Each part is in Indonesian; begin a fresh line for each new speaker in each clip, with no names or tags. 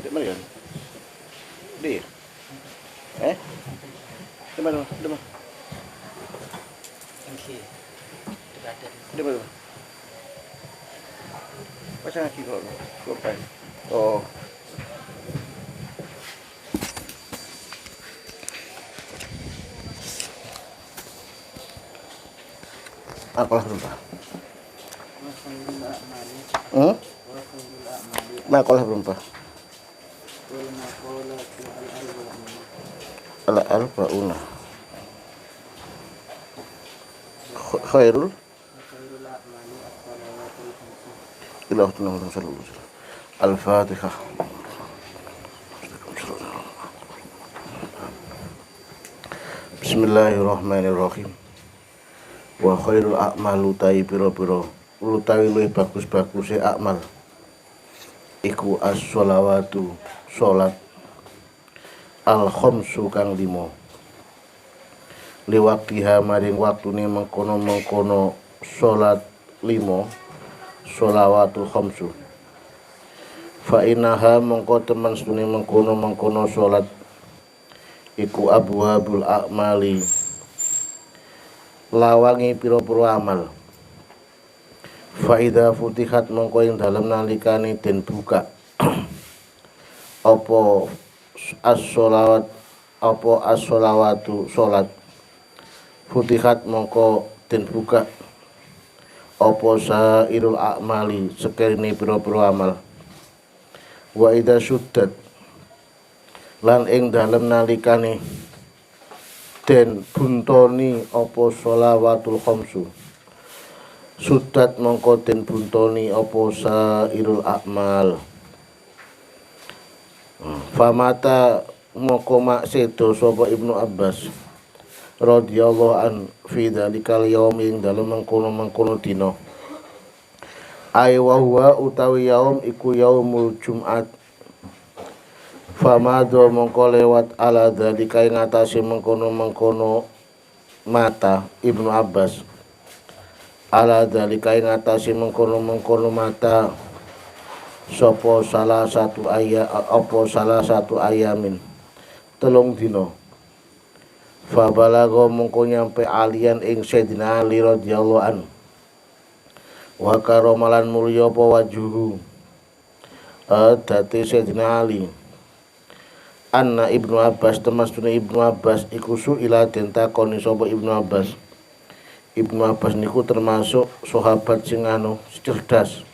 Di mana ya? Di di mana? Di mana? Di mana? Pasang lagi kalau lupa. Oh. Apalah berapa? Makalah berapa? Al-arba'una khairul ila Al-Fatihah. Bismillahirrahmanirrahim. Wa khairul a'malu ta'i piro-piro utawi luwih bagus-baguse amal iku as-sholawatu salat al-khamsu kang 5 liwaktiha maring waktune mengkono-mengkono salat 5 sholawatul khamsu fa inaha mengko temen sedune mengkono-mengkono salat iku abwaabul a'mali lawangi piro-piro amal faida futihat mengko ing dalem nalikane den buka apa as-sholawat apa as-sholawatu salat futihat mengko den buka apa sairul a'mali sekirine piro-piro amal wa idza syuddat lan ing dalem nalikane den buntoni apa sholawatul khamsu sudat mongko den buntoni apa sairul a'mal famata mongko mak sedo sapa Ibnu Abbas radhiyallahu an fi dzalikal yaum ing dalem mengkono-mengkono dina ai wa huwa utawi yaum iku yaumul Jumat famado mongko lewat ala dzalika ing atase mengkono-mengkono mata Ibnu Abbas ala dzalika ing atase mengkono-mengkono mata sapa salah satu ayamin 3 dina fa balagha mongko nyampe alian ing Sayyidina Ali radhiyallahu an wa karamalan mulya apa wajuhu dadi Sayyidina Ali anna Ibnu Abbas temastune Ibnu Abbas iku suila den takoni sapa Ibnu Abbas. Ibnu Abbas niku termasuk sahabat sing cerdas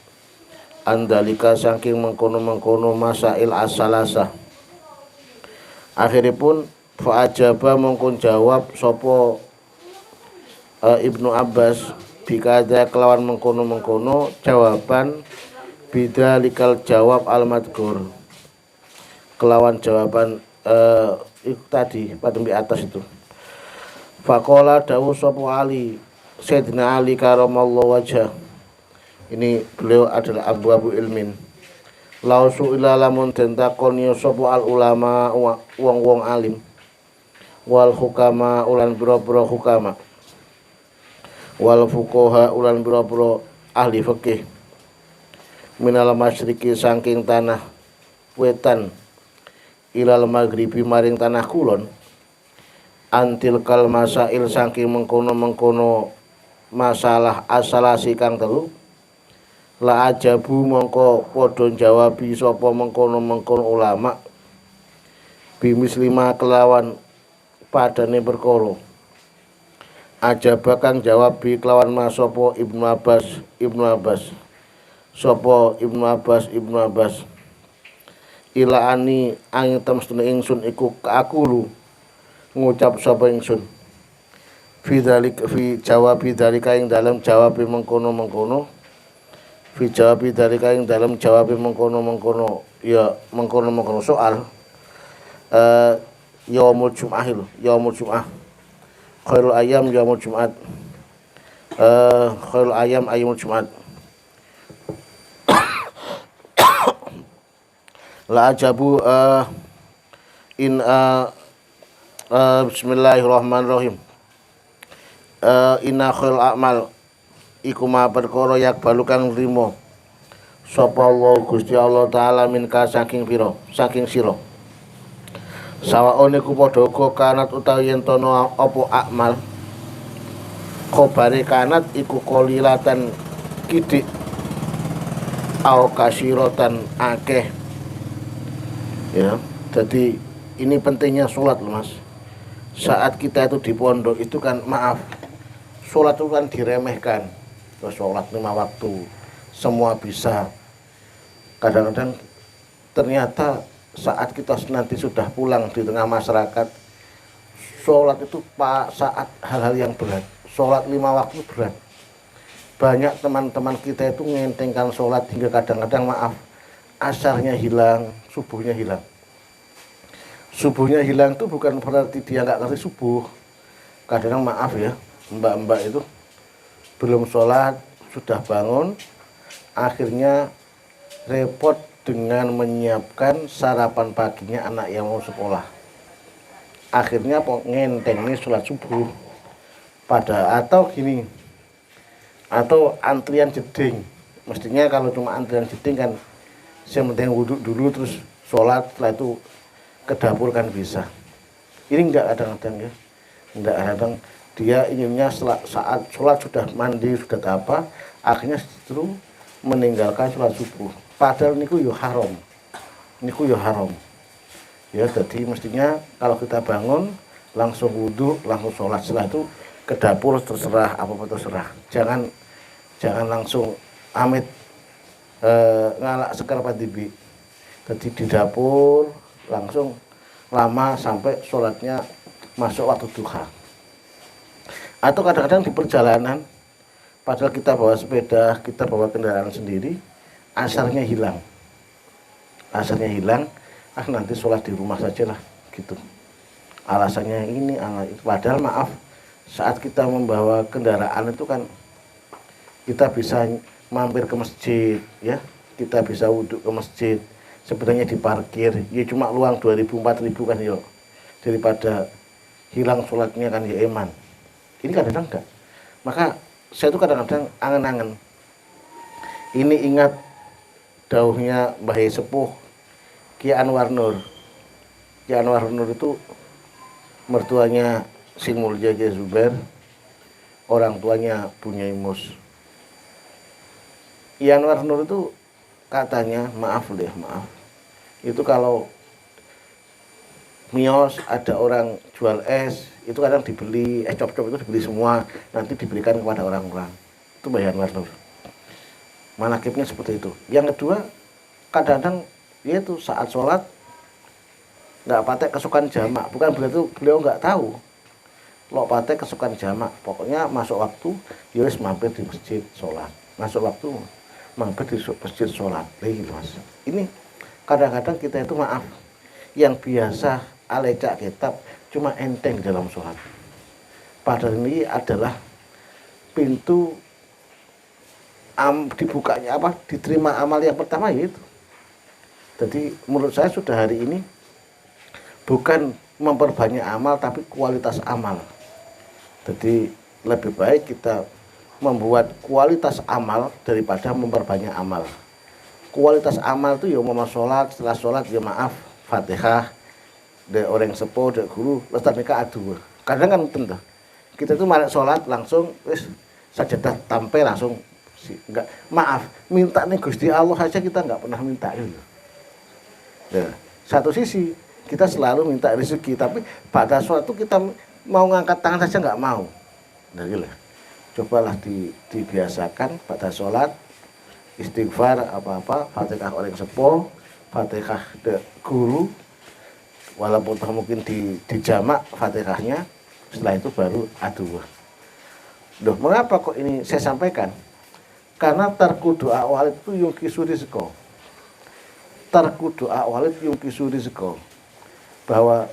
andalika saking mengkono-mengkono masail as-salasah akhiripun fa'ajaba mongkon jawab sapa Ibnu Abbas bikada kelawan mengkono-mengkono jawaban bidzalikal jawab al-madhkur kelawan jawaban itu tadi pada di atas itu. Faqala dawu sapa Ali Sayyidina Ali karamallahu wajhah. Ini beliau adalah abu ilmin. Lausu ila lamun den takoni sapa al ulama wong-wong alim wal hukama ulan biro-biro hukama wal fuqaha ulan biro-biro ahli fikih minal masyriqi saking tanah wetan ilal maghribi maring tanah kulon antil kal masail saking mengkono-mengkono masalah asalasi kang telu La ajabu mongko padha jawabi sapa mengkono-mengkono ulama bimislima kelawan padane perkara. Ajaba kang jawab bi kelawan mas sapa Ibnu Abbas sapa Ibnu Abbas ila ani angin temstune ingsun iku kaakulu ngucap sapa ingsun fi jawabi dalika ing dalam jawab mengkono-mengkono fi jawabi dalika ing dalam jawab mengkono-mengkono ya mengkono-mengkono soal yaumul jum'ah khairul ayam yaumul jumat khairul ayam ayyamul jumat la ajabu bismillahirrahmanirrahim inna khairul a'mal iku ma perkara yak balukang nrimo sapa Allah Gusti Allah taala minka saking sira sawaone ku padha uga kanat utawi yen tono apa akmal khabare kanat iku qalilatan kidik au kasiratan akeh ya. Jadi ini pentingnya sholat loh mas. Saat kita itu di pondok itu kan maaf, sholat itu kan diremehkan. Sholat 5 waktu semua bisa. Kadang-kadang ternyata saat kita nanti sudah pulang di tengah masyarakat, sholat itu saat hal-hal yang berat. Sholat 5 waktu berat. Banyak teman-teman kita itu ngentengkan sholat hingga kadang-kadang maaf, asarnya hilang, subuhnya hilang. Subuhnya hilang itu bukan berarti dia nggak ngerti subuh. Kadang-kadang maaf ya, mbak-mbak itu belum sholat, sudah bangun, akhirnya repot dengan menyiapkan sarapan paginya anak yang mau sekolah. Akhirnya ngenteng nih sholat subuh. Atau gini, atau antrian jeding. Mestinya kalau cuma antrian jeding kan yang penting wudhu dulu terus sholat, setelah itu ke dapur kan bisa. Ini enggak kadang-kadang ya, enggak kadang dia inginnya saat sholat sudah mandi sudah apa, akhirnya justru meninggalkan sholat subuh. Padahal niku yo haram, ya. Jadi mestinya kalau kita bangun langsung wudhu, langsung sholat, setelah itu ke dapur terserah apa-apa terserah. Jangan langsung amit ngalak sekar padibi. Jadi di dapur langsung lama sampai sholatnya masuk waktu duha. Atau kadang-kadang di perjalanan, padahal kita bawa sepeda, kita bawa kendaraan sendiri, asarnya hilang, nanti sholat di rumah saja lah, gitu. Alasannya ini, itu. Padahal maaf, saat kita membawa kendaraan itu kan kita bisa mampir ke masjid, ya, kita bisa wudhu ke masjid. Sebenarnya di parkir, ya cuma luang 2.000-4.000 kan yo, daripada hilang sholatnya kan ya eman. Ini kadang-kadang enggak. Maka saya itu kadang-kadang angen-angen. Ini ingat dawuhnya Mbah Sepuh Ki Anwar Nur. Ki Anwar Nur itu mertuanya Sing Mulya Ki Zubair, orang tuanya Bunyai Mus. Ki Anwar Nur itu katanya, maaf, itu kalau mios ada orang jual es, itu kadang dibeli, es cop-cop itu dibeli semua, nanti diberikan kepada orang-orang. Itu Mbah Anwar Nur. Manakibnya seperti itu. Yang kedua, kadang-kadang yaitu saat sholat nggak patek kesukaan jamak, bukan berarti beliau nggak tahu lo patek kesukaan jamak, pokoknya masuk waktu yowes mampir di masjid sholat, masuk waktu mampir di masjid sholat, gitu mas. Ini kadang-kadang kita itu maaf, yang biasa alecak kitab cuma enteng dalam sholat, padahal ini adalah pintu dibukanya diterima amal yang pertama yaitu. Jadi menurut saya sudah hari ini bukan memperbanyak amal tapi kualitas amal. Jadi lebih baik kita membuat kualitas amal daripada memperbanyak amal. Kualitas amal itu ya mau sholat, setelah sholat ya maaf Fatihah dari orang sepuh, dari guru, lepas mereka adu. Kadang kan tentu kita itu malah sholat langsung sajadah tampil langsung Enggak, maaf, minta nih Gusti Allah saja kita enggak pernah minta gitu. Nah, satu sisi kita selalu minta rezeki, tapi pada suatu kita mau ngangkat tangan saja enggak mau. Nah, gitu. Cobalah dibiasakan pada sholat, istighfar apa-apa, Fatihah orang sepuh, Fatihah guru, walaupun mungkin dijamak Fatihahnya, setelah itu baru adu. Loh, mengapa kok ini saya sampaikan? Karena tarku doa walid itu yungkisu rizqo. Tarku doa walid yungkisu rizqo. Bahwa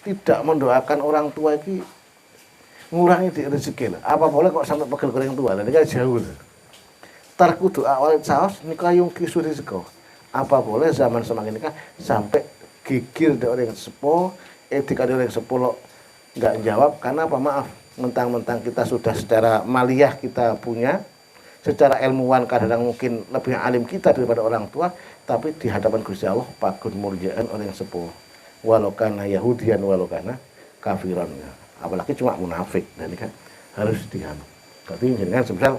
tidak mendoakan orang tua ini ngurangi di rezeki. Apa boleh kok sampai pegel orang tua? Ini kan jauh. Tarku doa walid saos nikah yungkisu rizqo. Apa boleh zaman semakin nikah sampai gigir dari orang sepuh, etika dari orang sepuh nggak jawab karena apa? Maaf, mentang-mentang kita sudah secara maliyah kita punya, secara ilmuwan kadang mungkin lebih alim kita daripada orang tua, tapi di hadapan Gusti Allah pakun mulyaan orang sepuh, walau kana Yahudian walau kana kafiran, apalagi cuma munafik. Dan ini kan harus diam. Tapi jangan semisal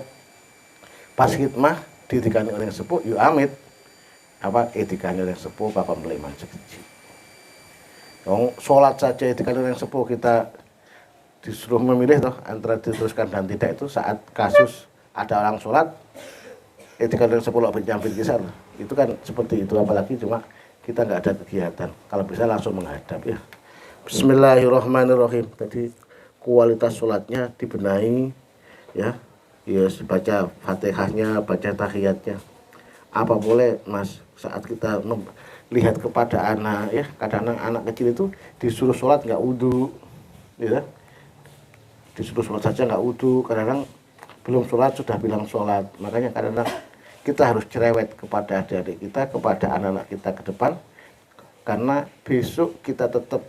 pas khidmah ditikani orang sepuh, yuk amit apa etikanya orang sepuh papa meleman sekecil. Sholat saja etikanya orang sepuh kita disuruh memilih toh antara diteruskan dan tidak, itu saat kasus ada orang sholat etika dari 10 berjampit kisah itu kan seperti itu, apalagi cuma kita nggak ada kegiatan, kalau bisa langsung menghadap ya. Bismillahirrahmanirrahim. Tadi kualitas sholatnya dibenahi ya, baca Fatihahnya, baca tahiyatnya. Apa boleh Mas saat kita lihat kepada anak ya, kadang-kadang anak kecil itu disuruh sholat nggak wudu ya, disuruh sholat saja nggak wudu, kadang-kadang belum sholat sudah bilang sholat. Makanya kadang-kadang kita harus cerewet kepada adik-adik kita, kepada anak-anak kita ke depan, karena besok kita tetap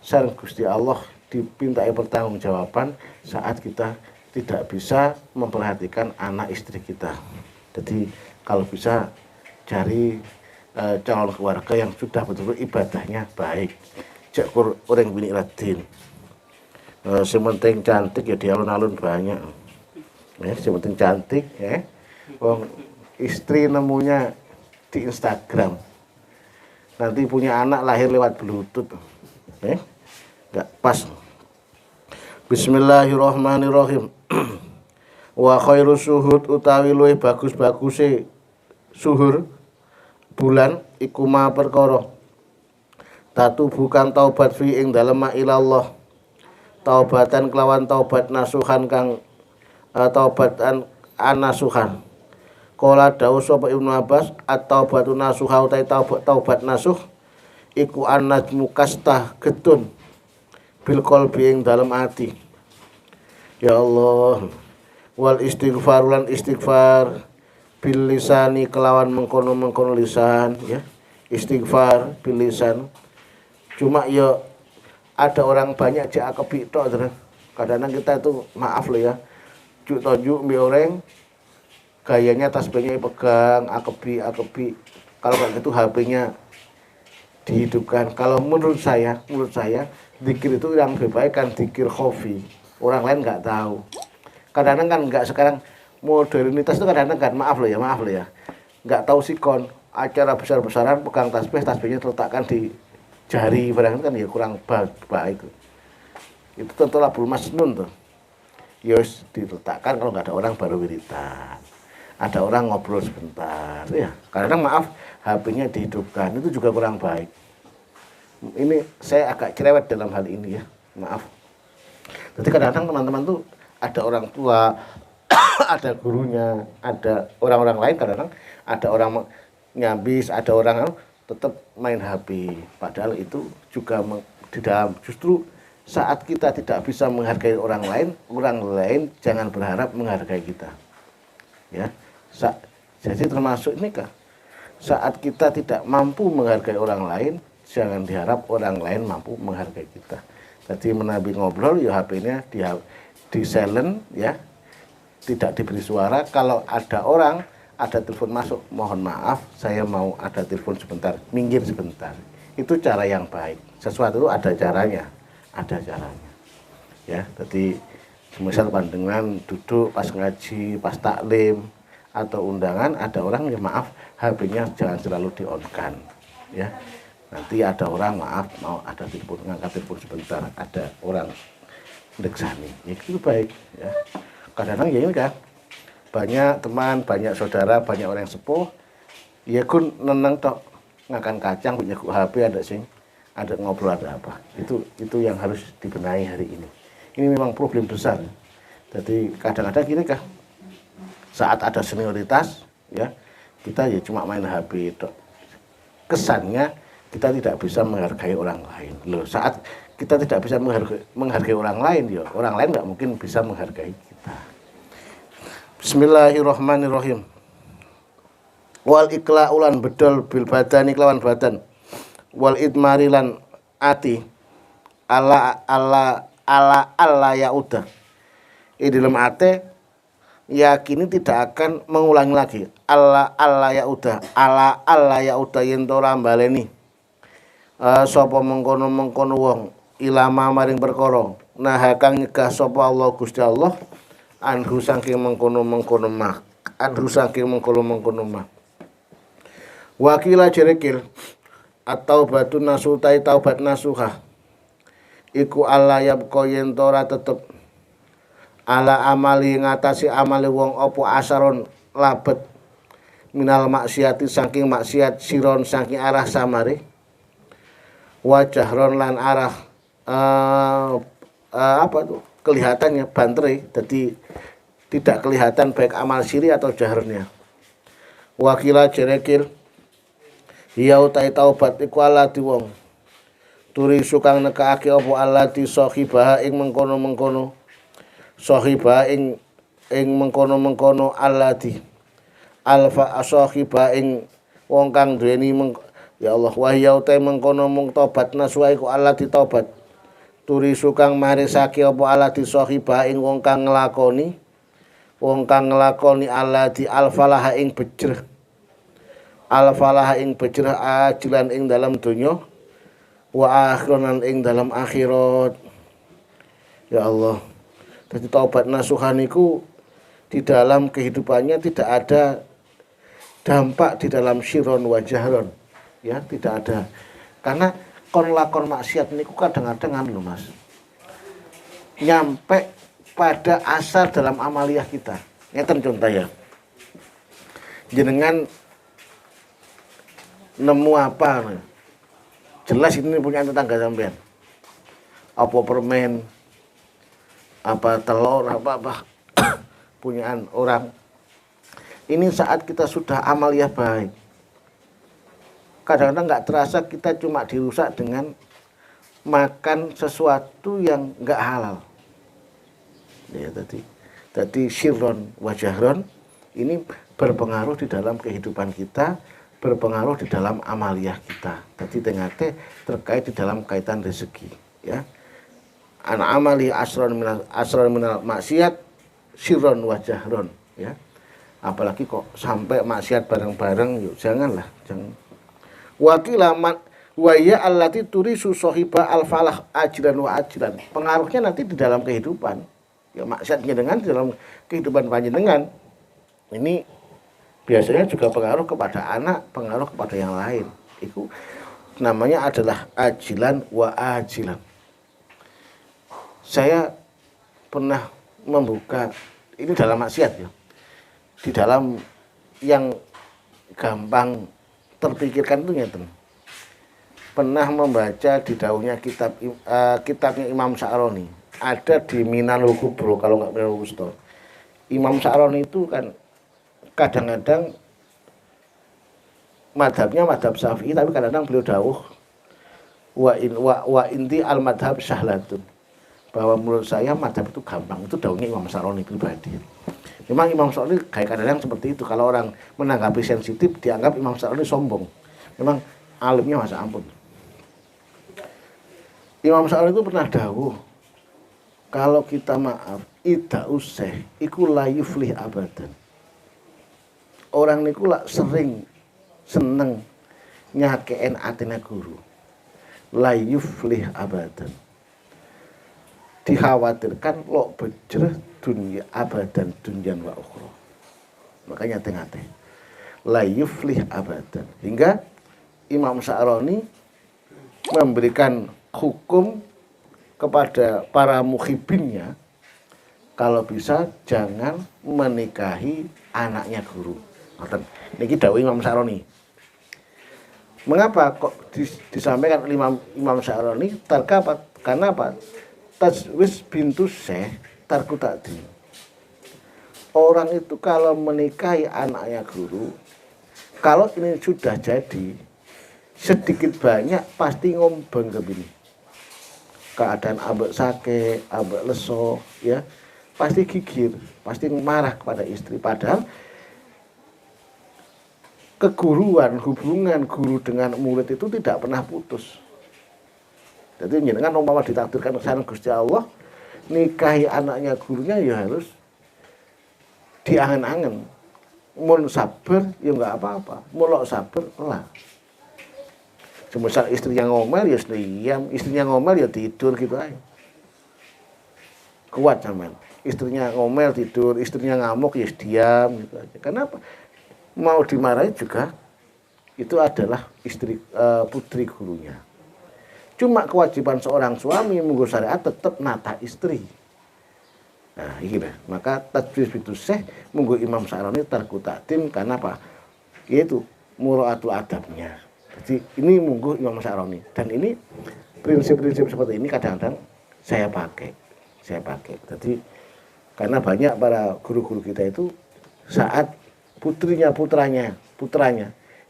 sareng Gusti Allah dipintai pertanggungjawaban saat kita tidak bisa memperhatikan anak istri kita. Jadi kalau bisa cari calon keluarga yang sudah betul-betul ibadahnya baik, jakur orang bini radin. Sementing cantik ya di alun-alun banyak. Sementing cantik ya. Istri nemunya di Instagram. Nanti punya anak lahir lewat Bluetooth. Enggak pas. Bismillahirrahmanirrahim. Wa khairu suhud utawi luwih bagus-baguse suhur bulan iku ma perkara tatu bukan taubat fi ing dalem ilallah, taubatan kelawan taubat nasuhan kang taubatan anasuhan. Kala dawuh sapa Ibnu Abbas at-taubatu nasuha utai taubat nasuh iku annajmu kastah getun bil qalbi ing dalem ati. Ya Allah, wal istighfar lan istighfar bil lisani kelawan mengkono-mengkono lisan ya, istighfar bil lisan. Cuma ya ada orang banyak jak akebi tok terus. Kadang-kadang kita itu maaf loh ya, juk tonjuk mie orang gayanya tasbihnya pegang akebi. Kalau kayak gitu HP-nya dihidupkan. Kalau menurut saya zikir itu yang lebih baik kan zikir khofi, orang lain nggak tahu. Kadang-kadang kan nggak, sekarang modernitas itu kadang-kadang kan maaf loh ya nggak tahu sikon, acara besar-besaran pegang tasbihnya terletakkan di jari, barangkali kan ya kurang baik. Itu tentu labul masnun tuh, yos diletakkan kalau nggak ada orang baru wiritan, ada orang ngobrol sebentar ya, kadang-kadang maaf HP-nya dihidupkan, itu juga kurang baik. Ini saya agak cerewet dalam hal ini ya, maaf. Jadi kadang-kadang teman-teman tuh ada orang tua, ada gurunya, ada orang-orang lain, kadang-kadang ada orang nyambis, ada orang tetap main HP. Padahal itu juga di dalam, justru saat kita tidak bisa menghargai orang lain jangan berharap menghargai kita. Ya, jadi termasuk ini kah? Saat kita tidak mampu menghargai orang lain, jangan diharap orang lain mampu menghargai kita. Jadi menabi ngobrol, ya HP-nya di silent ya, tidak diberi suara. Kalau ada telepon masuk, mohon maaf saya mau ada telepon sebentar, minggir sebentar. Itu cara yang baik. Sesuatu itu ada caranya ya. Jadi misal pandangan duduk pas ngaji, pas taklim, atau undangan ada orang ya maaf HP-nya jangan selalu di-on-kan ya. Nanti ada orang maaf mau ada telepon, ngangkat telepon sebentar, ada orang deksani, ya itu baik ya. Kadang-kadang ya ini kan banyak teman, banyak saudara, banyak orang yang sepuh ya kun neneng tok ngakan kacang punya HP ada sing ada ngobrol ada apa. Itu yang harus dibenahi hari ini. Ini memang problem besar. Jadi kadang-kadang gini kah saat ada senioritas ya kita ya cuma main HP tok. Kesannya kita tidak bisa menghargai orang lain. Loh, saat kita tidak bisa menghargai orang lain, ya orang lain nggak mungkin bisa menghargai kita. Bismillahirrahmanirrahim. Wal ikla ulan bedol bil badani kelawan badan. Wal idmari lan ati ala ya udah. Di dalam ate yakini tidak akan mengulangi lagi. Allah ya udah. Allah ya udah yen to ora baleni. Sapa mengkono wong ilama maring perkara nah kang nyegah sapa Allah Gusti Allah anhu saking mengkono mah wakila jerekil atau batu nasutai taubat nasuha iku Allah yabqa yen ora tetep ala amali ngatasi amali wong opo asaron labet minal maksiati saking maksiat siron saking arah samare wajahron lan arah kelihatannya bantre, jadi tidak kelihatan baik amal siri atau jahrnya. Wakila jerekil hiya utai taubat iku alati wong turi sukang nekake apa alati sahibah ing mengkono sahibah ing mengkono alati alfa sahibah ing wong kang duweni ya Allah wahya utai mengkono mung tobat nasuha iku alati tobat turi sukang marisake apa alati sahibah ing wong kang nglakoni alati alfalaha ing bejreh ajilan ing dalam dunya wa akhiran ing dalam akhirat. Ya Allah, jadi taubat nasuha niku di dalam kehidupannya tidak ada dampak di dalam sirron wa jahron. Ya tidak ada, karena kon lakon maksiat niku kadang-kadang lho Mas nyampe pada asar dalam amaliyah kita. Ngeten contoh ya, jenengan nemu apa jelas ini punya tetangga sampean, apa permen apa telur apa punyaan orang ini. Saat kita sudah amaliyah baik, kadang-kadang nggak terasa kita cuma dirusak dengan makan sesuatu yang nggak halal. Ya tadi sirron wajahron ini berpengaruh di dalam kehidupan kita, berpengaruh di dalam amaliyah kita. Jadi tengate terkait di dalam kaitan rezeki. Ya, anak amali asron minal maksiat sirron wajahron. Ya, apalagi kok sampai maksiat bareng-bareng, yuk janganlah, jangan. Wakilamat waya allati turisu sahiba al-falah ajran wa ajran. Pengaruhnya nanti di dalam kehidupan. Ya maksiatnya dengan di dalam kehidupan panjenengan. Ini biasanya juga pengaruh kepada anak, pengaruh kepada yang lain. Itu namanya adalah ajilan wa ajilan. Saya pernah membuka ini dalam maksiat ya. Di dalam yang gampang terpikirkan itu ngeten. Pernah membaca di daunnya kitabnya Imam Sa'roni, ada di Minanul Kubro kalau nggak Minanul Wusta. Imam Sa'roni itu kan kadang-kadang madhabnya madhab Syafi'i, tapi kadang-kadang beliau dawuh wa inti al madhab sahlatun, bahwa menurut saya madhab itu gampang. Itu daunnya Imam Sa'roni pribadi. Memang Imam Sa'roni kayak kadang-kadang seperti itu. Kalau orang menanggapi sensitif dianggap Imam Sa'roni sombong. Memang alimnya masa ampun. Imam Sa'roni itu pernah dawuh, kalau kita maaf ida useh iku la yuflih abadan. Orang niku lak sering seneng nyakeen atine guru. La yuflih abadan. Dikhawatirkan lo bejreh dunia abadan dunyan wa ukhra. Makanya ngate-ngate. La yuflih abadan. Hingga Imam Sya'rani memberikan hukum kepada para muhibinnya, kalau bisa jangan menikahi anaknya guru. Niki dawuh Imam Sya'rani. Mengapa kok disampaikan oleh Imam Sya'rani? Karena apa? Tajwis bintu syekh tarku tadi. Orang itu kalau menikahi anaknya guru, kalau ini sudah jadi, sedikit banyak pasti ngombeng ke bini. Keadaan ambek sakit, ambek leso, ya pasti gigir, pasti marah kepada istri. Padahal keguruan, hubungan guru dengan murid itu tidak pernah putus. Jadi jenengan umpama ditakdirkan sareng Gusti Allah nikahi anaknya gurunya, ya harus diangen-angen. Mun sabar ya enggak apa-apa, mulok sabar lah. Semisal istrinya ngomel ya diam, istrinya ngomel ya tidur gitu aja. Kuat sampean. Istrinya ngomel tidur, istrinya ngamuk ya diam gitu aja. Kenapa? Mau dimarahi juga itu adalah istri putri gurunya. Cuma kewajiban seorang suami munggo syariat tetap nata istri. Nah, ini maka tajwid bintu syekh munggo Imam Sya'rani tarku ta'dim karena apa? Yaitu muraatul adabnya. Jadi ini munggo Imam Sya'rani dan ini prinsip-prinsip seperti ini kadang-kadang saya pakai. Jadi karena banyak para guru-guru kita itu saat putranya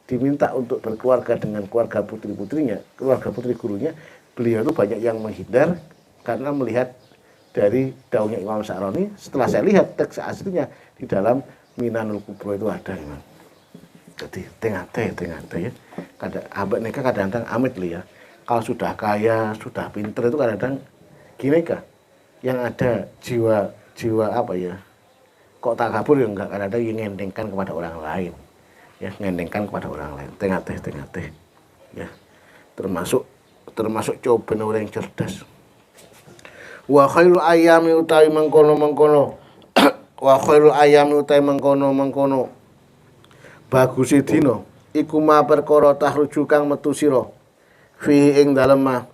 diminta untuk berkeluarga dengan keluarga putri-putrinya, keluarga putri gurunya, beliau itu banyak yang menghindar karena melihat dari daunnya Imam Sya'rani. Setelah saya lihat teks aslinya di dalam Minanul Kubro itu ada, Imam. Jadi tengah-tengah ya. Kadang-kadang amit li ya. Kalau sudah kaya, sudah pinter itu kadang-kadang gini kah? Yang ada jiwa apa ya? Kok takabur ya enggak, kadang-kadang yang ngendengkan kepada orang lain. Ya, ngendengkan kepada orang lain. Tengah-tengah. Ya. Termasuk coba orang yang cerdas. Wa khairul ayami utawi mengkono wa khairul ayami utawi mengkono bagusi dina iku ma perkara tahruju kang metu sira fi ing dalem ma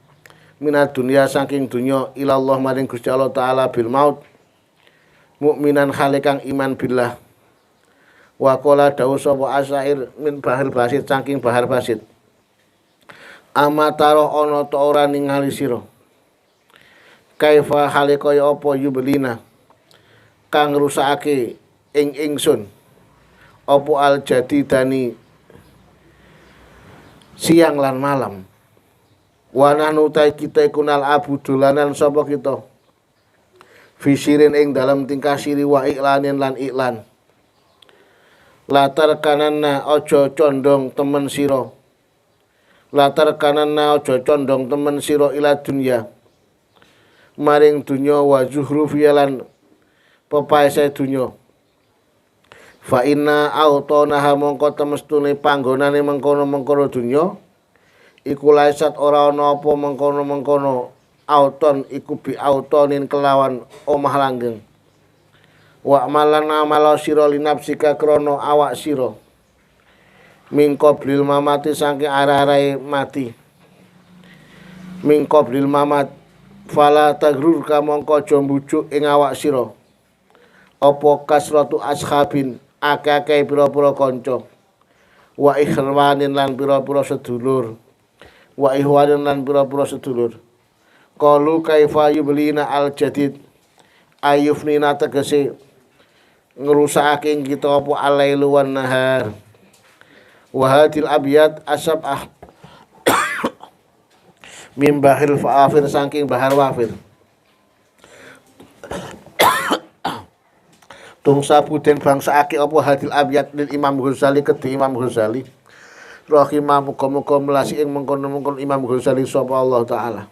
minad dunya saking dunya ilallah maring Gusti Allah taala bil maut mukminan hale kang iman billah. Wa qala dawu sapa asair min bahar basit saking bahar basit amataro ana ta ora ningali sira kaifa hale kaya apa yubelina kang rusakake ing ingsun apa al jadidani siang lan malam wa nahnu ta kita kunal abu dolanan sapa kita fisirin ing dalam tingkah siri wa iklanin lan iklan latar kananna aja condong temen sira ila dunya maring dunya wa zuhrufiya lan pepaese dunya fa inna autonaha mongko temestune panggonane mengkono-mengkono dunya iku laisat ora ana apa mengkono-mengkono auton iku bi autonin kelawan omah langgeng wa malan amala sira linapsika krana awak sira mingko blil mamati saking arah-arahe mati mingko blil mamat fala tagrur ka mongko aja mbujuk ing awak sira apa kasratu ashabin akeh-akeh pira-pira kanca wa ikhwanin lan pira-pira sedulur qalu kaifa yublina al jadid ayufnina tegese ngrusakake kita apa alailu wan nahar wa hadil abyad asab min bahil fa'afir saking bahar wafir tung sabuden bangsa aki apa hadil abyad lil Imam Ghazali kedhi Imam Ghazali rahimah muga-muga melasi ing mengkono-mengkono Imam Ghazali sapa Allah taala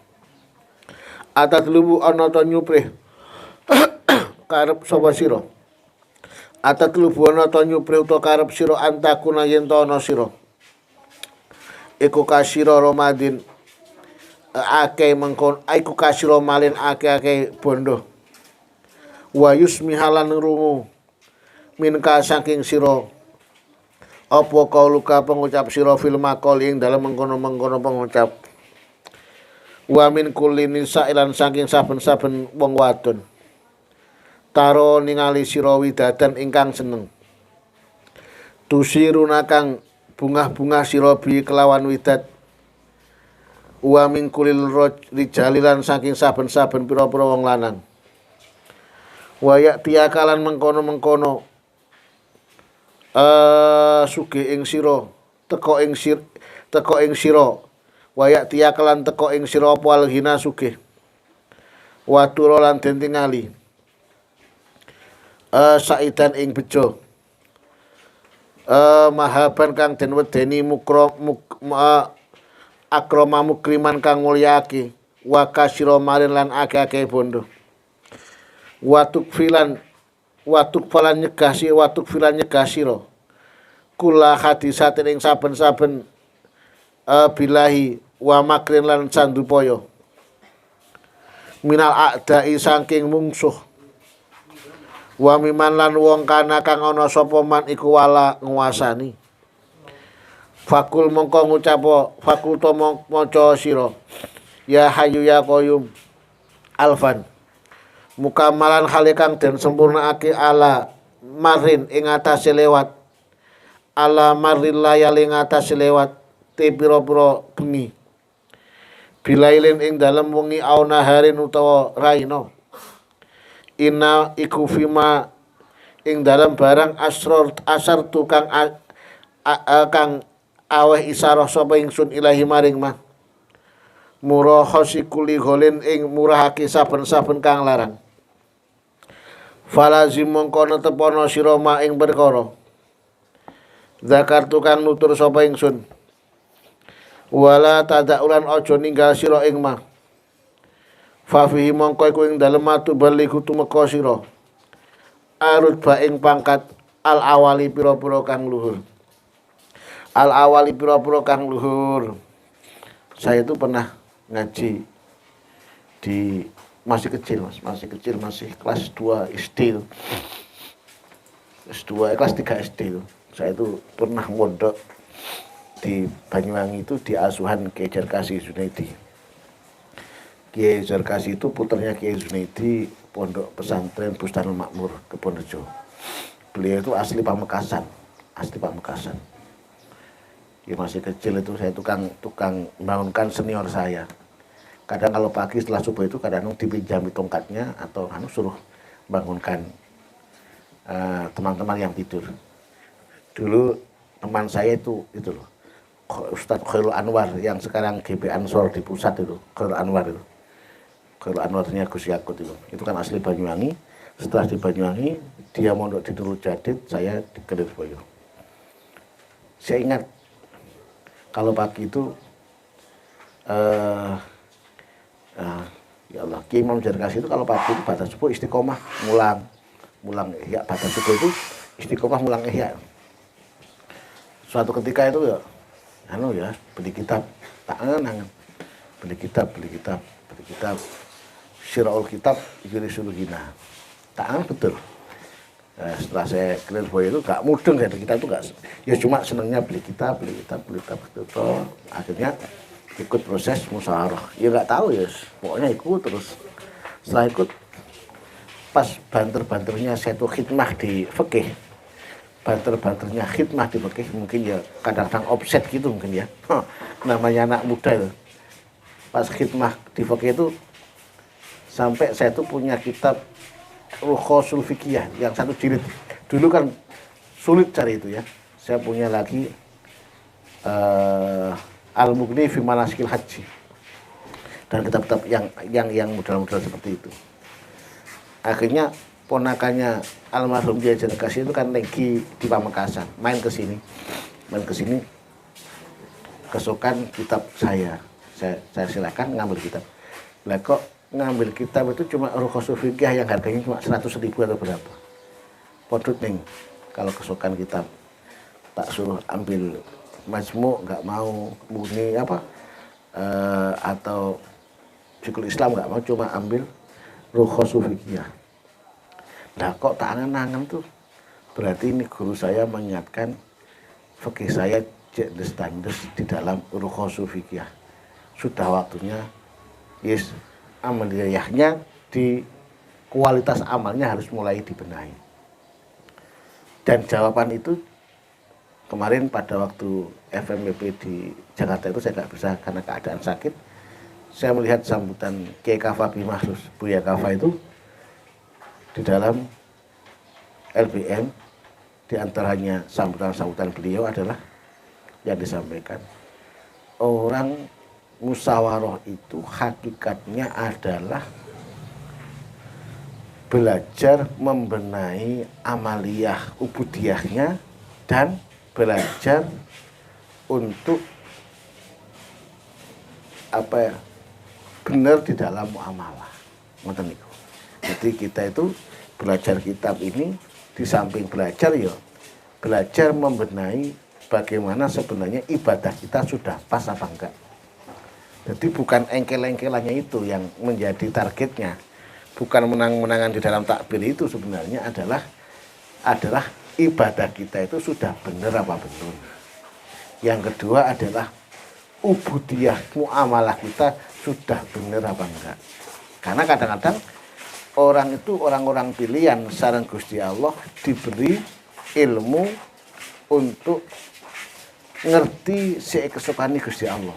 atatlubu ana ta nyuprih karep sapa sira atatlubu ana ta nyuprih utawa karep sira antakuna yen ta ana sira iku kasira Ramadin akeh mengkon aiku kasira malin akeh-akeh bondo wa yusmihalan rungu minka saking sira apa kauluka pengucap sira fil maqal ing dalem mengkono-mengkono pengucap wa min kulli nisailan saking saben-saben wong wadon taro ningali sira widadan ingkang seneng tusiruna kang bungah-bungah sira bi kelawan widat wa min kulil rijalilan saking saben-saben pira-pira wong lanang wayak tiakalan mengkono-mengkono sugih ing sira teka ing sira wayak tiakalan teka ing sira apa alghina sugih watura lan den tingali saidan ing bejo mahaban kang den wedeni akrama mukriman kang mulyake wa kasira marin lan akeh-akeh bondo watuk filan nyegah sira kula hadisatin ing saben-saben bilahi wa makrin lan sandupaya minal a'dai saking mungsuh wa miman lan wong kana kang ana sapa man iku wala nguasani fakul mongko ngucapo fakulto maca sira ya hayyu ya qayyum alfan mukamalan hale kang den sempurnaake ala marin ing atase lewat ala maril layal ing atase lewat te pira-pira bengi bilailin ing dalem wengi auna harin utawa raina inna iku fima ing dalem barang asar tukang kang aweh isarah sapa ingsun ilahi maring mah murahosi kuli golin ing murahake saben-saben kang larang falazim mongko netepono sira ma ing perkara zakar tukang nutur sapa ingsun wala tadaulan aja ninggal sira ing ma fa fihi mongko iku ing dalem matu bali tumeka sira arut ba ing pangkat al awali pira-pira kang luhur al awali pira-pira kang luhur. Saya itu pernah ngaji di masih kecil masih kelas 2 SD kelas 3 SD saya itu pernah mondok di Banyuwangi itu di asuhan Kiai Jarkasi Junaidi. Kiai Jarkasi itu putranya Kiai Junaidi pondok pesantren Bustanul Makmur Kebonrejo. Beliau itu asli Pamekasan. Ya masih kecil itu saya tukang bangunkan senior saya. Kadang kalau pagi setelah subuh itu kadang dipinjami tongkatnya atau suruh bangunkan teman-teman yang tidur. Dulu teman saya itu loh, Ustadz Khairul Anwar yang sekarang GB Ansor di pusat itu, Khairul Anwarnya Gus Yakut itu kan asli Banyuwangi. Setelah di Banyuwangi dia mondok di Nurul Jadid, saya di Kelirboyo. Saya ingat kalau pagi itu ya Allah, Ki Imam Jarkasi itu kalau pagi itu batas subuh istiqomah mulang ihya, batas subuh itu istiqomah mulang ihya. Suatu ketika itu ya beli kitab, tak angan beli kitab Syira'ul Kitab Yurisul Hina, tak angan betul. Setelah saya clear boy itu gak mudeng ya, kita itu gak, ya cuma senangnya beli kitab betul. Akhirnya ikut proses musyawarah, ya nggak tahu ya, pokoknya ikut terus. Setelah ikut, pas banter-banternya saya tuh khidmah di fikih, mungkin ya kadang-kadang offset gitu mungkin ya, namanya anak muda itu. Pas khidmah di fikih itu, sampai saya tuh punya kitab Rukhosul Fikiyah yang 1 jilid. Dulu kan sulit cari itu ya. Saya punya lagi Al-Mughni fi Manasikil Haji dan kitab-kitab yang model-model seperti itu. Akhirnya ponakannya almarhum Kiai Jarkasi itu kan lagi di Pamekasan, main ke sini kesokan kitab saya silakan ngambil kitab. Lah kok ngambil kitab itu cuma Rukhosul Fikiyah yang harganya cuma 100.000 atau berapa. Podut nih kalau kesokan kitab tak suruh ambil Majmu, nggak mau, Mughni atau Fiqhul Islam nggak mau, cuma ambil Rukhosul Fikiyah. Nah kok tak angan-angan tuh berarti ini guru saya mengingatkan fikih saya destandes di dalam urukhosu fikih. Sudah waktunya amaliyahnya di kualitas amalnya harus mulai dibenahi. Dan jawaban itu kemarin pada waktu FMBP di Jakarta itu saya nggak bisa karena keadaan sakit. Saya melihat sambutan Kiai Kafa Mahsus Buya Kafa itu di dalam LBM, di antaranya sambutan-sambutan beliau adalah yang disampaikan, orang musyawarah itu hakikatnya adalah belajar membenahi amaliyah ubudiyahnya dan belajar untuk benar di dalam muamalah. Ngoten niku. Jadi kita itu belajar kitab ini di samping belajar ya belajar membenahi bagaimana sebenarnya ibadah kita sudah pas apa enggak. Jadi bukan engkel-engkelannya itu yang menjadi targetnya. Bukan menang-menangan di dalam takbir itu sebenarnya adalah ibadah kita itu sudah benar apa belum. Yang kedua adalah ubudiyah muamalah kita sudah benar apa enggak. Karena kadang-kadang orang itu orang-orang pilihan sareng Gusti Allah diberi ilmu untuk ngerti si kesukani Gusti Allah.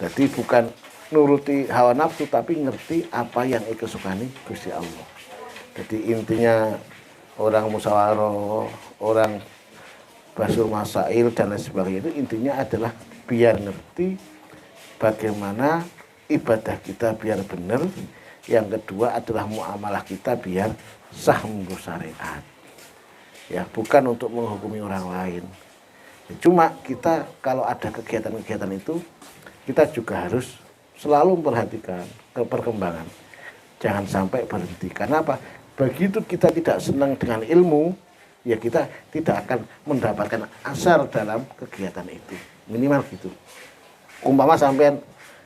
Jadi bukan nuruti hawa nafsu tapi ngerti apa yang kesukani Gusti Allah. Jadi intinya orang musyawarah, orang basul masail dan lain sebagainya itu intinya adalah biar ngerti bagaimana ibadah kita biar benar. Yang kedua adalah muamalah kita biar sah menurut syariat. Ya, bukan untuk menghukumi orang lain. Cuma kita kalau ada kegiatan-kegiatan itu kita juga harus selalu memperhatikan perkembangan. Jangan sampai berhenti. Karena apa? Begitu kita tidak senang dengan ilmu, ya kita tidak akan mendapatkan asar dalam kegiatan itu. Minimal gitu. Umpama sampean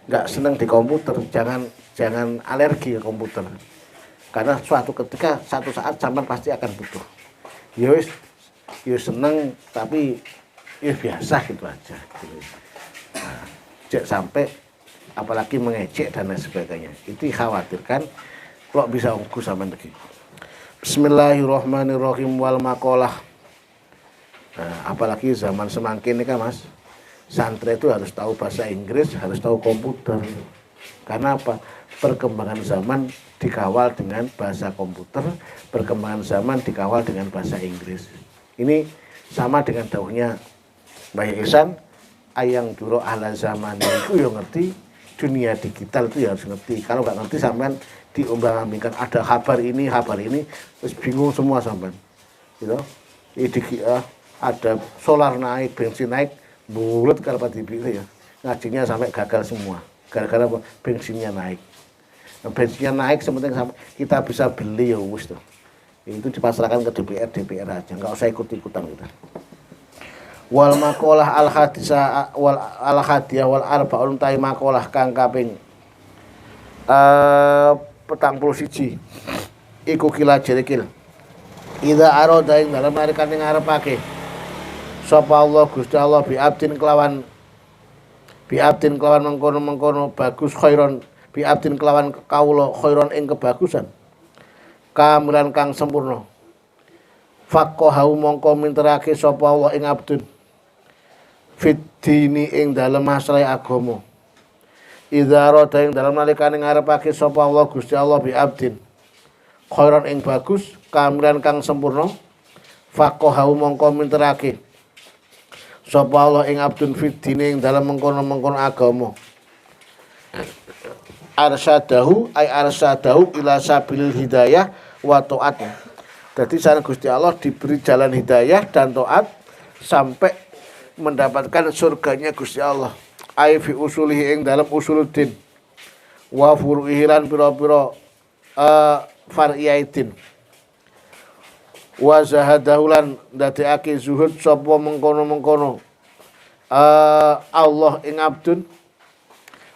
nggak senang di komputer, jangan alergi ke komputer. Karena suatu ketika, satu saat sampean pasti akan butuh. Ya senang tapi ya biasa gitu aja. Gitu. Nah, sampai apalagi mengejek dan lain sebagainya. Itu khawatirkan kalau bisa unggu sampean lagi. Bismillahirrahmanirrahim wal maqalah. Nah, apalagi zaman semakin ini kan Mas. Santri itu harus tahu bahasa Inggris, harus tahu komputer. Karena apa? Perkembangan zaman dikawal dengan bahasa komputer, perkembangan zaman dikawal dengan bahasa Inggris. Ini sama dengan dawuhnya Mbah Ihsan, ayang duro ala zaman itu yang ngerti dunia digital itu ya harus ngerti. Kalau nggak ngerti sampean diombang-ambingkan ada kabar ini, terus bingung semua sampean. Gitu. Ada solar naik, bensin naik, bulat kalau pada ya ngajinya sampai gagal semua gara-gara bensinnya naik. Nah, bensinnya naik sementing kita bisa beli ya wis tuh. Itu dipasrahkan ke DPR aja, nggak usah ikut-ikutan kita. Wal maqalah al hadisah wal al hadiyah wal arbaun tai maqalah kang kaping 41 iku kila jerikil. Idza arada ing dalem narikane ngarepake sapa Allah Gusti Allah biabdin kelawan mengkono bagus khairon biabdin kelawan kawula khairon ing kebagusan kamilan kang sempurna faqahu mongko minterake sapa Allah ing abdun fit dini ing dalem masalah agama idza rada ing dalem nalikane ngarepake sapa Allah Gusti Allah biabdin khairon ing bagus kamilan kang sempurna faqahu mongko minterake sapa Allah ing abdun fid dini ing dalem mengkono-mengkono agama arsyadahu ila sabilil hidayah wa taat. Jadi sana Gusti Allah diberi jalan hidayah dan taat sampai mendapatkan surganya Gusti Allah. Ai fi usulihi ing dalem usuluddin wa furu'ihi lan pira-pira far'iyaidin. Wa zahadahu lan ndadekake zuhud sapa mengkono-mengkono Allah ing abdun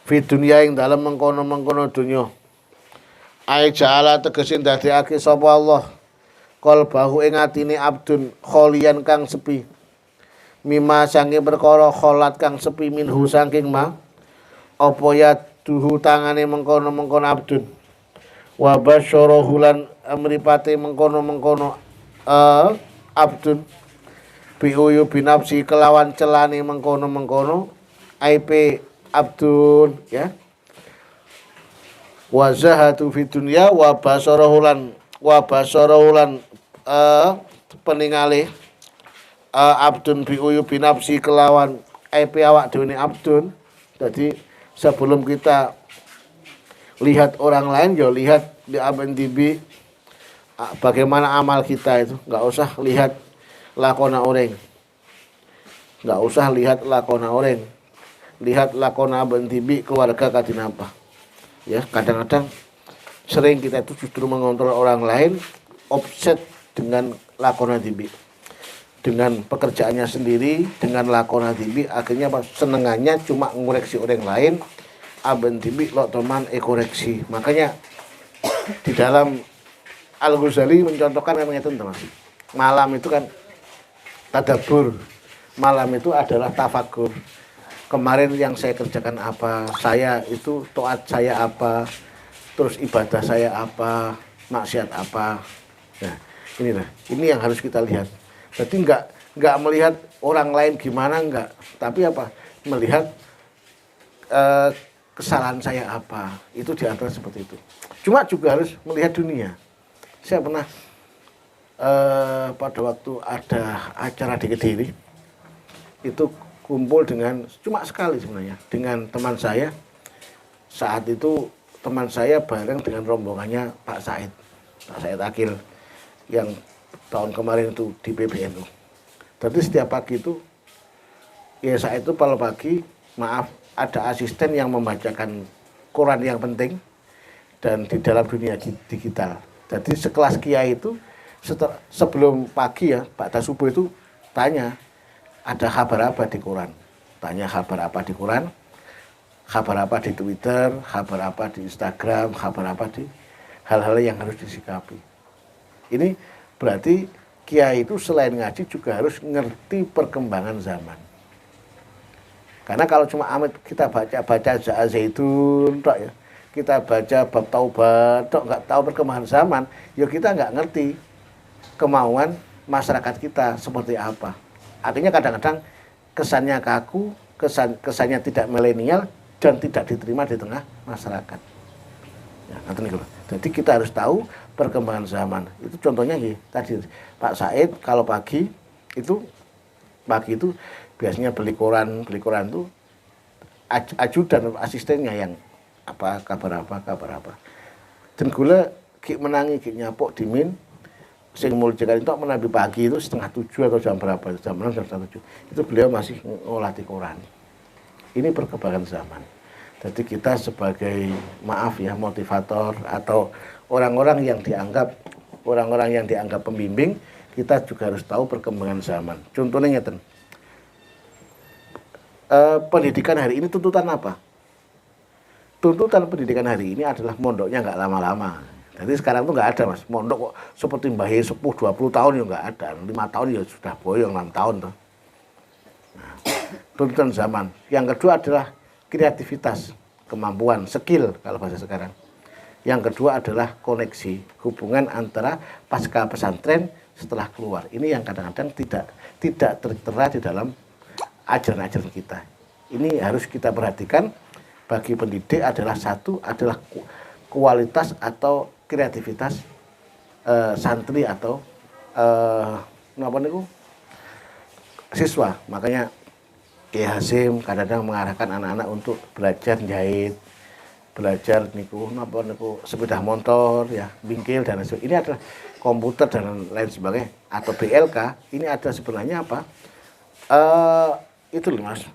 fi dunya ing dalem mengkono-mengkono dunya. Ai ja'ala tegese ndadekake sapa Allah qalbahu ing atine abdun kholian kang sepi mima saking perkara kholat kang sepi minhu saking ma apa ya duhu tangane mengkono-mengkono abdun wa basyarahu lan mripate mengkono-mengkono abdun biuyu binafsi kelawan celane mengkono-mengkono aipe abdun ya wa zahatu fid dunya wa basarahu lan peningale abdun biuyu binafsi kelawan aipe awak dhewe abdun. Jadi sebelum kita lihat orang lain ya lihat di IMDb bagaimana amal kita itu, nggak usah lihat lakona orang, nggak usah lihat lakona orang, lihat lakona IMDb keluarga kadin apa ya. Kadang-kadang sering kita itu justru mengontrol orang lain, offset dengan lakona IMDb, dengan pekerjaannya sendiri, dengan lakona IMDb, akhirnya senengannya cuma ngoreksi orang lain. IMDb lo teman koreksi. Makanya di dalam Al-Ghazali mencontohkan namanya itu teman. Malam itu kan tadabbur. Malam itu adalah tafakur. Kemarin yang saya kerjakan apa? Saya itu taat saya apa? Terus ibadah saya apa? Maksiat apa? Nah, inilah. Ini yang harus kita lihat. Jadi enggak melihat orang lain gimana enggak, tapi apa? Melihat kesalahan saya apa, itu diantara seperti itu. Cuma juga harus melihat dunia. Saya pernah pada waktu ada acara di Kediri, itu kumpul dengan, cuma sekali sebenarnya, dengan teman saya. Saat itu teman saya bareng dengan rombongannya Pak Said Akil, yang tahun kemarin itu di PBNU. Tapi setiap pagi itu, ya saat itu kalau pagi, maaf, ada asisten yang membacakan Quran yang penting dan di dalam dunia digital. Jadi sekelas kiai itu sebelum pagi ya, Pak Subuh itu tanya ada kabar apa di Quran. Tanya kabar apa di Quran, kabar apa di Twitter, kabar apa di Instagram, kabar apa di hal-hal yang harus disikapi. Ini berarti kiai itu selain ngaji juga harus ngerti perkembangan zaman. Karena kalau cuma kita baca Zaitun tok ya, kita baca bab taubat tok, nggak tahu perkembangan zaman, ya kita nggak ngerti kemauan masyarakat kita seperti apa. Akhirnya kadang-kadang kesannya kaku, kesannya tidak milenial dan tidak diterima di tengah masyarakat. Ya, jadi kita harus tahu perkembangan zaman. Itu contohnya ya, tadi Pak Said kalau pagi itu biasanya beli koran itu ajudan asistennya yang kabar apa. Dan gula ki menangi ki nyapok dimin sing mul jekan itu menabi pagi itu 6:30 atau jam berapa itu, jam 6 jam 7. Itu beliau masih ngolah di koran. Ini perkembangan zaman. Jadi kita sebagai motivator atau orang-orang yang dianggap pembimbing, kita juga harus tahu perkembangan zaman. Contohnya ngeten. Pendidikan hari ini tuntutan apa? Tuntutan pendidikan hari ini adalah mondoknya nggak lama-lama. Jadi sekarang tuh nggak ada mas, mondok kok seperti Mbah Ye sepuh 20 tahun ya nggak ada, 5 tahun ya sudah boyong, 6 tahun tuh. Nah, tuntutan zaman. Yang kedua adalah kreativitas, kemampuan, skill kalau bahasa sekarang. Yang kedua adalah koneksi, hubungan antara pasca pesantren setelah keluar. Ini yang kadang-kadang tidak tertera di dalam ajaran-ajaran kita. Ini harus kita perhatikan. Bagi pendidik adalah kualitas atau kreativitas santri atau siswa. Makanya Kiai Hasim kadang-kadang mengarahkan anak-anak untuk belajar jahit, belajar sepeda motor, ya, bingkil dan sebagainya. Ini adalah komputer dan lain sebagainya atau BLK. Ini ada sebenarnya apa? Itu loh mas,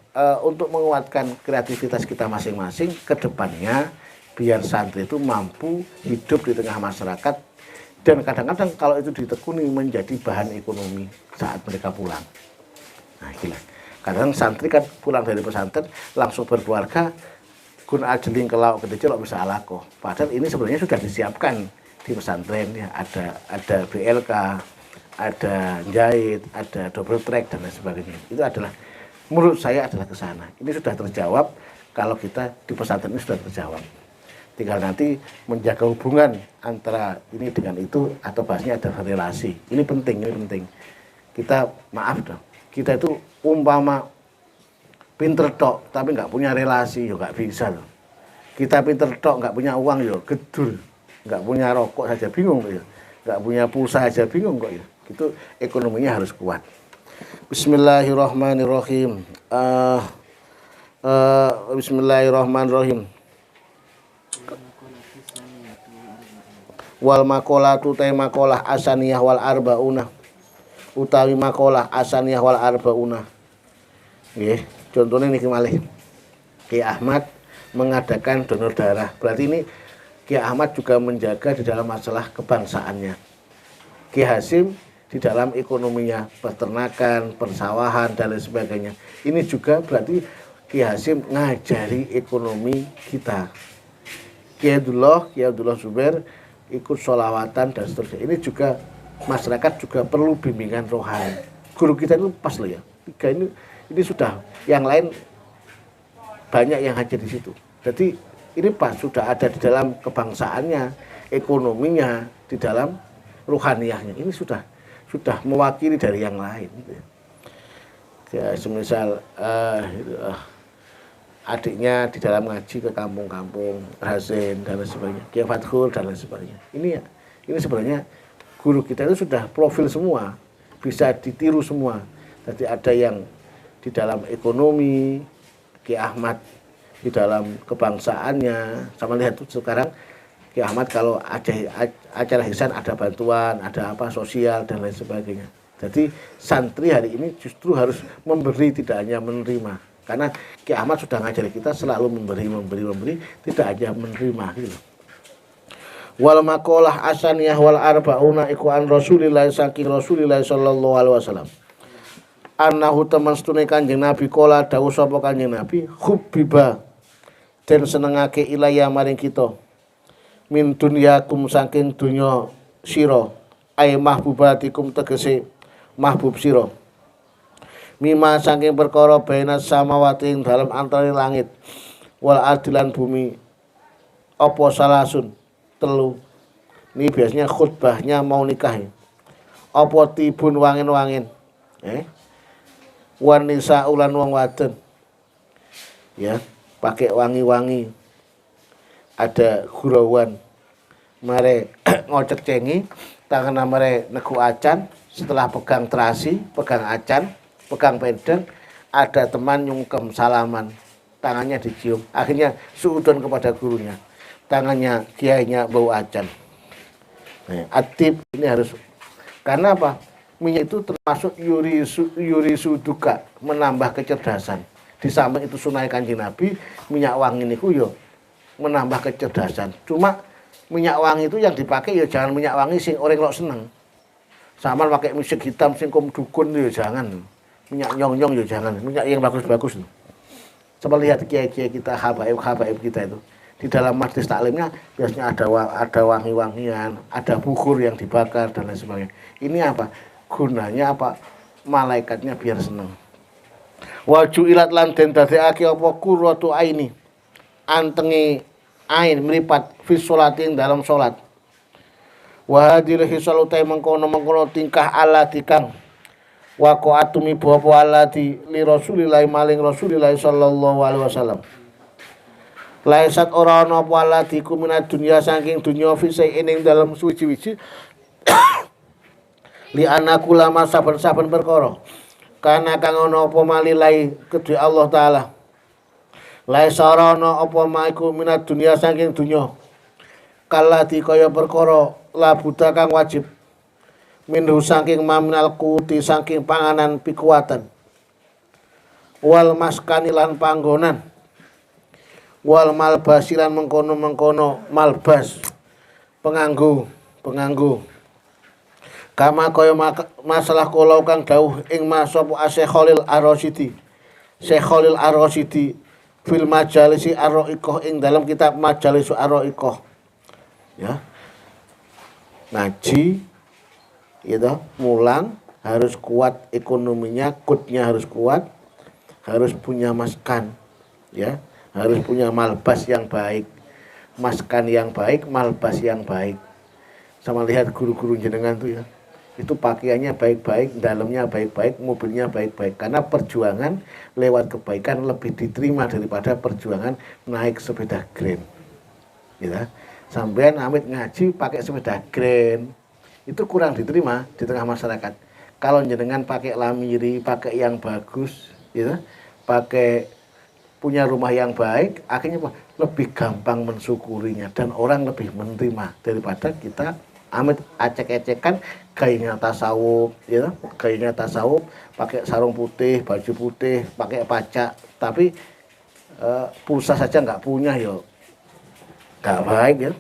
untuk menguatkan kreativitas kita masing-masing ke depannya, biar santri itu mampu hidup di tengah masyarakat dan kadang-kadang kalau itu ditekuni menjadi bahan ekonomi saat mereka pulang. Nah gila, kadang santri kan pulang dari pesantren langsung berkeluarga, gun ajeling ke lauk gede celok bisa alako. Padahal ini sebenarnya sudah disiapkan di pesantren ya, ada BLK, ada jahit, ada double track dan lain sebagainya. Itu adalah menurut saya adalah ke sana. Ini sudah terjawab, kalau kita di pesantren ini sudah terjawab. Tinggal nanti menjaga hubungan antara ini dengan itu, atau bahasnya ada relasi. Ini penting. Kita maaf dong, kita itu umpama pinter tok tapi nggak punya relasi, ya nggak bisa loh. Kita pinter tok nggak punya uang, ya gedul. Nggak punya rokok saja bingung ya. Nggak punya pulsa saja bingung kok ya. Itu ekonominya harus kuat. Bismillahirrahmanirrahim. Bismillahirrahmanirrahim. Wal makolatu te makolah asaniyah wal arbauna, utawi makolah asaniyah wal arbauna. Nggih, contohnya niki malih. Ki Ahmad mengadakan donor darah. Berarti ini Ki Ahmad juga menjaga di dalam masalah kebangsaannya. Ki Hasim di dalam ekonominya, peternakan, persawahan dan lain sebagainya. Ini juga berarti Ki Hasim ngajari ekonomi kita. Ki Abdullah Zubair ikut sholawatan dan seterusnya. Ini juga masyarakat juga perlu bimbingan rohani. Guru kita itu pas loh ya. Tiga ini sudah, yang lain banyak yang hadir di situ. Jadi ini pas, sudah ada di dalam kebangsaannya, ekonominya, di dalam ruhaniyahnya. Ini sudah mewakili dari yang lain. Ya, semisal adiknya di dalam ngaji ke kampung-kampung, Rasin dan lain sebagainya, Kiai Fathul dan lain sebagainya. Ini sebenarnya guru kita itu sudah profil semua, bisa ditiru semua. Jadi ada yang di dalam ekonomi, Kiai Ahmad di dalam kebangsaannya. Sama lihat tuh sekarang Kiai Ahmad kalau acara hisan ada bantuan, ada apa sosial dan lain sebagainya. Jadi santri hari ini justru harus memberi, tidak hanya menerima. Karena Kiai Ahmad sudah ngajari kita selalu memberi, tidak aja menerima gitu. Wal maqalah asaniyah wal arbauna iku an Rasulillah saking Rasulillah sallallahu alaihi wasallam. Annahu teman setune Kanjeng Nabi kala dawuh sapa Kanjeng Nabi, hubbiba den senengake ilaya maring kita. Min dunyakum saking dunya sira, ay mahbubatikum tegese mahbub sira. Mima saking perkara bainas samawati ing dalam antara langit wal ardilan bumi apa salasun telu. Ini biasanya khutbahnya mau nikah. Apa tibun wangin-wangin wanisa ulan wong wadon ya, pakai wangi-wangi, ada gurauan mare ngocek cengi, tangan mare negu acan, setelah pegang terasi, pegang acan, pegang pedang, ada teman nyungkem salaman, tangannya dicium, akhirnya suudon kepada gurunya, tangannya kiainya bau acan. Atib ini harus, karena apa? Minyak itu termasuk yuri suduka, menambah kecerdasan. Di samping itu sunai Kanjeng Nabi, minyak wangi niku yo menambah kecerdasan. Cuma minyak wangi itu yang dipakai ya jangan minyak wangi sing orang lo seneng. Sama pakai musik hitam sing kum dukun ya jangan. Minyak nyong-nyong ya jangan, minyak yang bagus-bagus. Coba lihat kiai-kiai kita, habaib kita itu. Di dalam majlis taklimnya biasanya ada wangi-wangian, ada bukur yang dibakar dan lain sebagainya. Ini apa? Gunanya apa? Malaikatnya biar senang. Waju ilat lan den dadekake apa qurratu aini. Antengi ain mripat fi sholatin dalam salat. Wa hadhihi hisal utai mengkono tingkah ala dikang waqa'atumi bapa alati li Rasulillah maling Rasulillah sallallahu alaihi wasallam. Laisat ora ana apa alati kuminat dunya saking dunya fi ing dalam suci-wici li anaku lama saben-saben perkara kana kang ana apa malilai kedhe Allah taala. Laisa ora ana apa maiku minat dunya saking dunya kalati kaya perkara labuta kang wajib minhu saking maminal kuti saking panganan pikuatan wal maskani lan panggonan wal malbasilan mengkono malbas penganggo kama kaya masalah kula kang dawuh ing masapa Syekh Khalil Ar-Rasyidi fil majalisi ar-ra'iqah ing dalam kitab Majalisu ar-ra'iqah ya. ngaji, gitu, mulang, harus kuat ekonominya, kutnya harus kuat, harus punya maskan, ya, harus punya malbas yang baik, maskan yang baik, malbas yang baik. Sama lihat guru-guru jenengan tuh ya, itu pakaiannya baik-baik, dalamnya baik-baik, mobilnya baik-baik, karena perjuangan lewat kebaikan lebih diterima daripada perjuangan naik sepeda grand, gitu. Sampean amit ngaji pakai sepeda grand, itu kurang diterima di tengah masyarakat. Kalau jenengan pakai lamiri, pakai yang bagus, gitu, pakai punya rumah yang baik, akhirnya lebih gampang mensyukurinya dan orang lebih menerima daripada kita amit acek-ecekan gayanya tasawuf, ya, gayanya tasawuf, pakai sarung putih, baju putih, pakai pacak, tapi pulsa saja nggak punya, yo, nggak baik ya.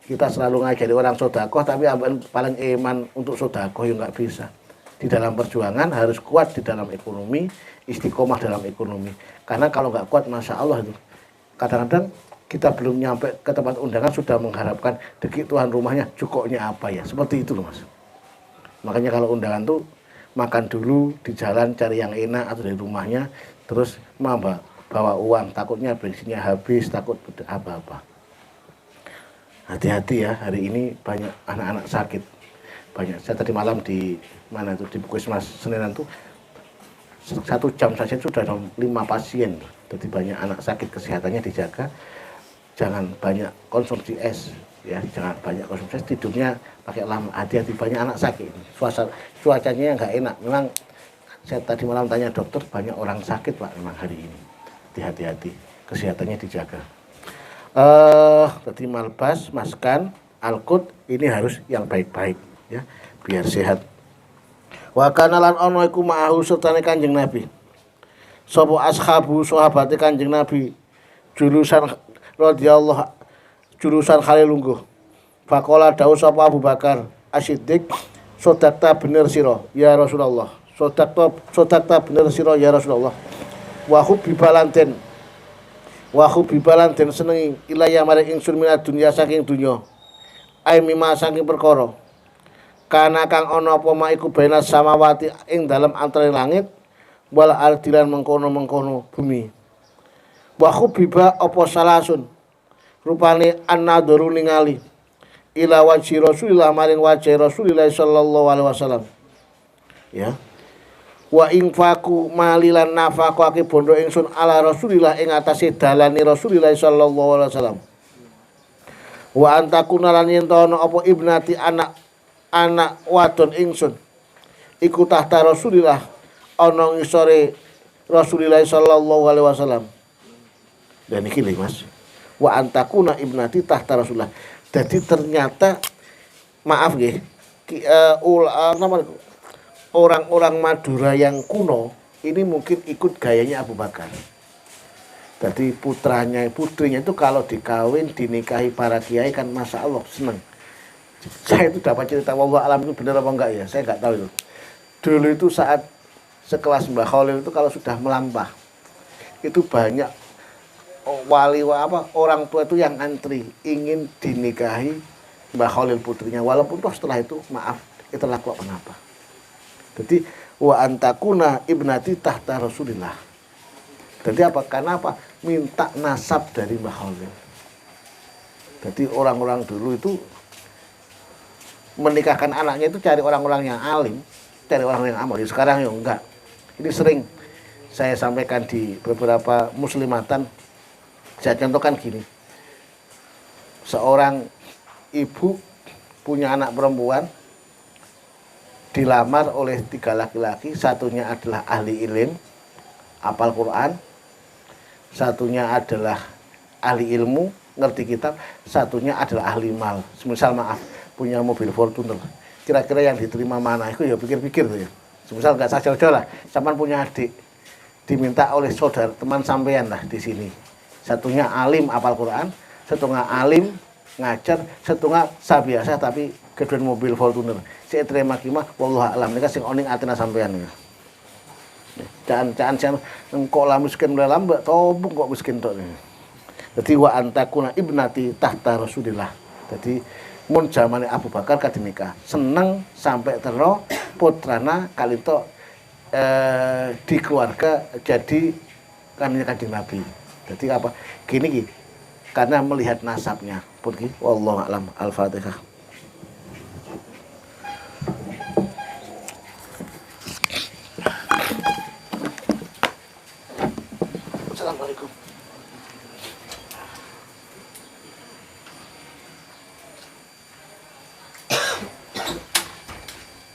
Kita selalu ngajari orang sodakoh, tapi paling iman untuk sodakoh ya nggak bisa. Di dalam perjuangan harus kuat di dalam ekonomi, istiqomah dalam ekonomi. Karena kalau nggak kuat, masya Allah itu. Kadang-kadang kita belum nyampe ke tempat undangan sudah mengharapkan deki tuan rumahnya cukoknya apa ya. Seperti itu loh mas. Makanya kalau undangan tuh makan dulu di jalan cari yang enak atau dari rumahnya, terus bawa uang. Takutnya bensinnya habis, takut apa-apa. Hati-hati ya, hari ini banyak anak-anak sakit. Banyak. Saya tadi malam di mana tuh, di Puskesmas Senenan tuh 1 jam saja sudah ada 5 pasien. Jadi banyak anak sakit, kesehatannya dijaga. Jangan banyak konsumsi es, ya, jangan banyak konsumsi es, tidurnya pakai lama. Hati-hati, banyak anak sakit. Cuacanya nggak enak. Memang saya tadi malam tanya dokter, banyak orang sakit Pak memang hari ini. Hati-hati, kesehatannya dijaga. Tadi malbas, maskan, alkut, ini harus yang baik-baik ya, biar sehat. Wa kana lan ono iku ma'ahu sertane Kanjeng Nabi. Sapa ashabu sahabate Kanjeng Nabi, jurusan radhiyallahu jurusan Khalil lungguh. Faqala dawu sapa Abu Bakar As-Siddiq, sodakta bener sira ya Rasulullah. Sodakta bener sira ya Rasulullah. Wa hubbi balanten senengi ilaya maring ingsun minat dunya saking dunya. Ai mimma saking perkara. Kana kang ana apa ma iku bena samawati ing dalem antara langit wal ardilan mengkono-mengkono bumi. Wa hubbiba apa salasun. Rupane an-nadharu ningali ila wajhi Rasulillah maring wajhi Rasulillah sallallahu alaihi wasallam. Ya. Wa infaqu malilan nafaqake bondo ingsun ala Rasulillah ing atase dalane Rasulillah sallallahu alaihi wasallam. Wa antakuna lan yen ana apa ibnati anak wadon ingsun iku tahta Rasulillah ana ngisore Rasulillah sallallahu alaihi wasallam. Dan iki lho Mas. Wa antakuna ibnati tahta Rasulillah. Jadi ternyata maaf nggih, orang-orang Madura yang kuno ini mungkin ikut gayanya Abu Bakar. Jadi putrinya itu kalau dikawin, dinikahi para kiai kan masya Allah seneng. Saya itu dapat cerita wallahu alam itu benar apa enggak ya, saya enggak tahu itu. Dulu itu saat sekelas Mbah Khalil itu kalau sudah melampah, itu banyak orang tua itu yang antri ingin dinikahi Mbah Khalil putrinya, walaupun toh setelah itu maaf itu laku kenapa. Jadi wa antakuna ibnati tahta Rasulillah. Jadi apa? Karena apa? Minta nasab dari Mbah Khalil. Jadi orang-orang dulu itu menikahkan anaknya itu cari orang-orang yang alim, cari orang yang amal. Sekarang ya enggak. Ini sering saya sampaikan di beberapa muslimatan. Saya contohkan gini. Seorang ibu punya anak perempuan, dilamar oleh 3 laki-laki, satunya adalah ahli ilim, hafal Quran, satunya adalah ahli ilmu, ngerti kitab, satunya adalah ahli mal. Semisal maaf, punya mobil Fortuner. Kira-kira yang diterima mana? Itu ya pikir-pikir tuh ya. Semisal nggak jauh-jauh lah, sampean punya adik, diminta oleh saudara teman sampean lah di sini. Satunya alim hafal Quran, satunya alim ngajar, satunya biasa tapi kedua mobil Fortuner. Saya terima kima, wallahu alam. Nika sing oning atina sampean ya. Jangan engkau lah miskin mulai lambat, tobung kok miskin tok. Jadi wa antakuna ibnati tahta Rasulillah. Jadi mun zamane Abu Bakar kadhe nikah seneng sampai terno putrana kalito di keluarga jadi kanjeng Nabi. Jadi apa? Gini karena melihat nasabnya. Pun wallahu a'lam. Al-Fatihah.